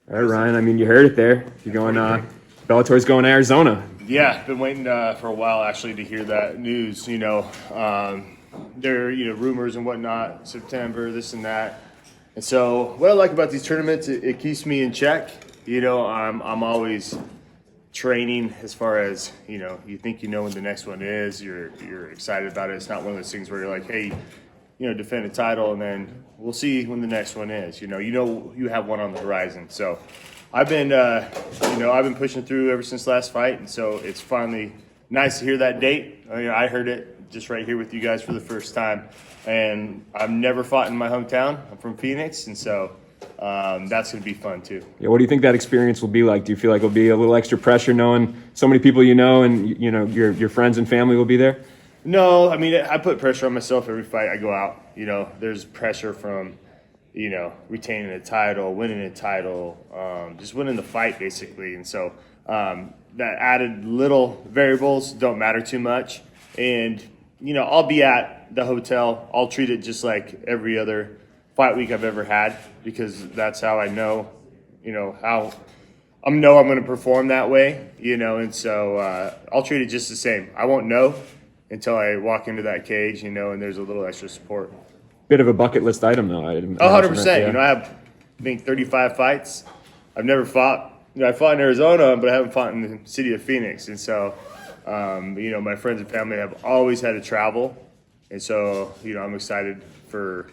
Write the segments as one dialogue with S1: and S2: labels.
S1: All right, Ryan. I mean, you heard it there. You're going. Bellator's going to Arizona.
S2: Yeah, been waiting for a while actually to hear that news. There are rumors and whatnot, September, this and that. And so, what I like about these tournaments, it keeps me in check. I'm always training as far as you think when the next one is. You're excited about it. It's not one of those things where you're like, hey, defend a title and then we'll see when the next one is. You have one on the horizon. So I've been pushing through ever since last fight, and so it's finally nice to hear that date. I heard it just right here with you guys for the first time, and I've never fought in my hometown. I'm from Phoenix, and so that's going to be fun too.
S1: Yeah, what do you think that experience will be like? Do you feel like it'll be a little extra pressure knowing so many people and your friends and family will be there?
S2: No, I mean, I put pressure on myself every fight I go out. There's pressure from, retaining a title, winning a title, just winning the fight, basically. And so that added little variables don't matter too much. And, I'll be at the hotel. I'll treat it just like every other fight week I've ever had, because that's how I know, how I'm going to perform that way, and so I'll treat it just the same. I won't know until I walk into that cage, and there's a little extra support.
S1: Bit of a bucket list item, though.
S2: 100%. I have, I think, 35 fights. I've never fought. I fought in Arizona, but I haven't fought in the city of Phoenix. And so, my friends and family have always had to travel. And so, I'm excited for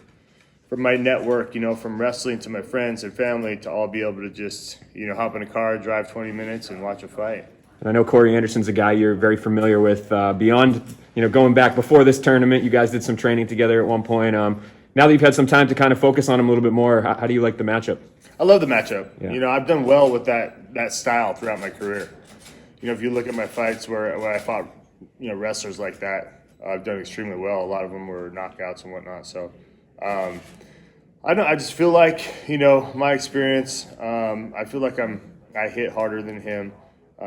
S2: my network, from wrestling to my friends and family to all be able to just, hop in a car, drive 20 minutes, and watch a fight.
S1: And I know Corey Anderson's a guy you're very familiar with. Beyond, going back before this tournament, you guys did some training together at one point. Now that you've had some time to kind of focus on him a little bit more, how do you like the matchup?
S2: I love the matchup.
S1: Yeah.
S2: I've done well with that style throughout my career. If you look at my fights where I fought, wrestlers like that, I've done extremely well. A lot of them were knockouts and whatnot. So, I just feel like, my experience, I feel like I hit harder than him.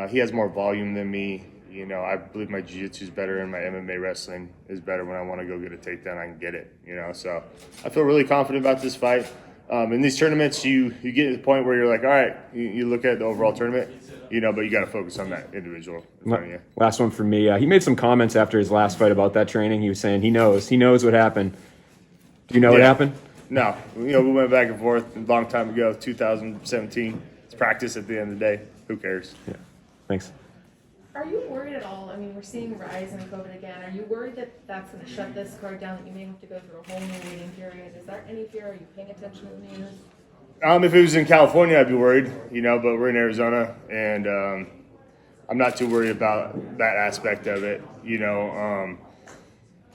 S2: He has more volume than me. I believe my jiu-jitsu is better and my MMA wrestling is better. When I want to go get a takedown, I can get it. So I feel really confident about this fight. In these tournaments, you get to the point where you're like, all right, you look at the overall tournament, but you got to focus on that individual in front of you.
S1: Last one for me. He made some comments after his last fight about that training. He was saying he knows what happened. Do you know what happened?
S2: No. We went back and forth a long time ago, 2017. It's practice at the end of the day. Who cares?
S1: Yeah. Thanks.
S3: Are you worried at all? I mean, we're seeing a rise in COVID again. Are you worried that that's going to shut this card down, that you may have to go through a whole new waiting period? Is there any fear? Are you paying attention to the news?
S2: If it was in California, I'd be worried, but we're in Arizona, and I'm not too worried about that aspect of it.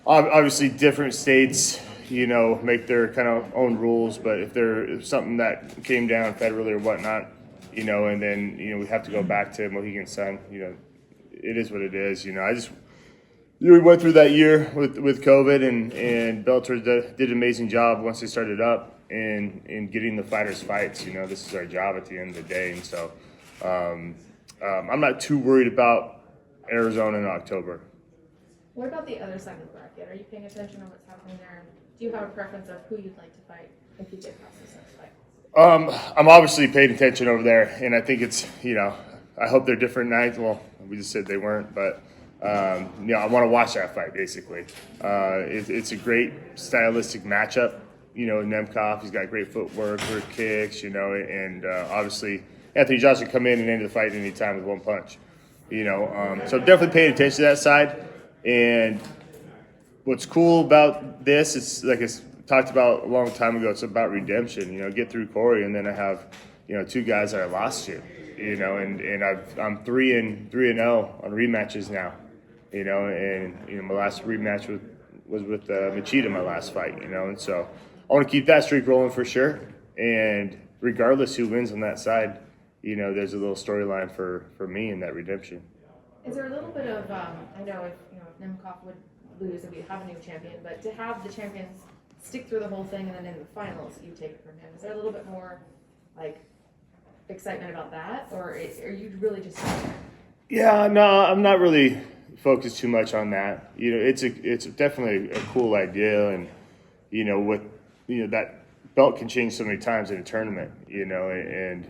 S2: Obviously different states, make their kind of own rules, but if there's something that came down federally or whatnot, and then, we have to go back to Mohegan Sun, it is what it is. We went through that year with COVID, and Bellator did an amazing job once they started up in getting the fighters fights. This is our job at the end of the day. And so I'm not too worried about Arizona in October.
S3: What about the other side of the bracket? Are you paying attention to what's happening there? Do you have a preference of who you'd like to fight if you get past this next fight?
S2: I'm obviously paying attention over there, and I think it's, I hope they're different nights. Well, we just said they weren't, but, I want to watch that fight, basically. It's a great stylistic matchup. Nemkov, he's got great footwork, good kicks, and obviously Anthony Joshua can come in and end the fight anytime with one punch. So definitely paying attention to that side. And what's cool about this is, like I talked about a long time ago, it's about redemption. Get through Corey, and then I have, two guys that I lost to. And I'm 3-0 on rematches now. And my last rematch was with Machida, my last fight. And so I want to keep that streak rolling for sure. And regardless who wins on that side, there's a little storyline for me in that redemption.
S3: Is there a little bit of I know if Nemkov would lose and we have a new champion, but to have the champions stick through the whole thing and then in the finals you take it from him, is there a little bit more excitement about that, or are you really just?
S2: Yeah, no, I'm not really focused too much on that. It's definitely a cool idea, and with that belt can change so many times in a tournament, and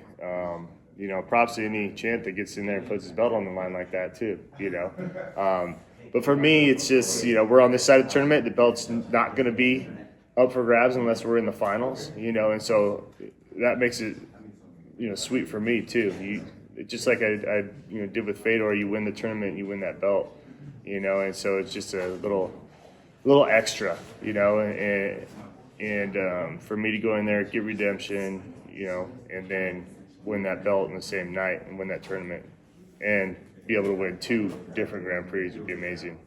S2: props to any champ that gets in there and puts his belt on the line like that too, But for me, it's just, we're on this side of the tournament. The belt's not going to be up for grabs unless we're in the finals, and so that makes it, sweet for me too. Just like I did with Fedor, you win the tournament, you win that belt, and so it's just a little extra, and for me to go in there, get redemption, and then win that belt in the same night and win that tournament and be able to win 2 different Grand Prix would be amazing.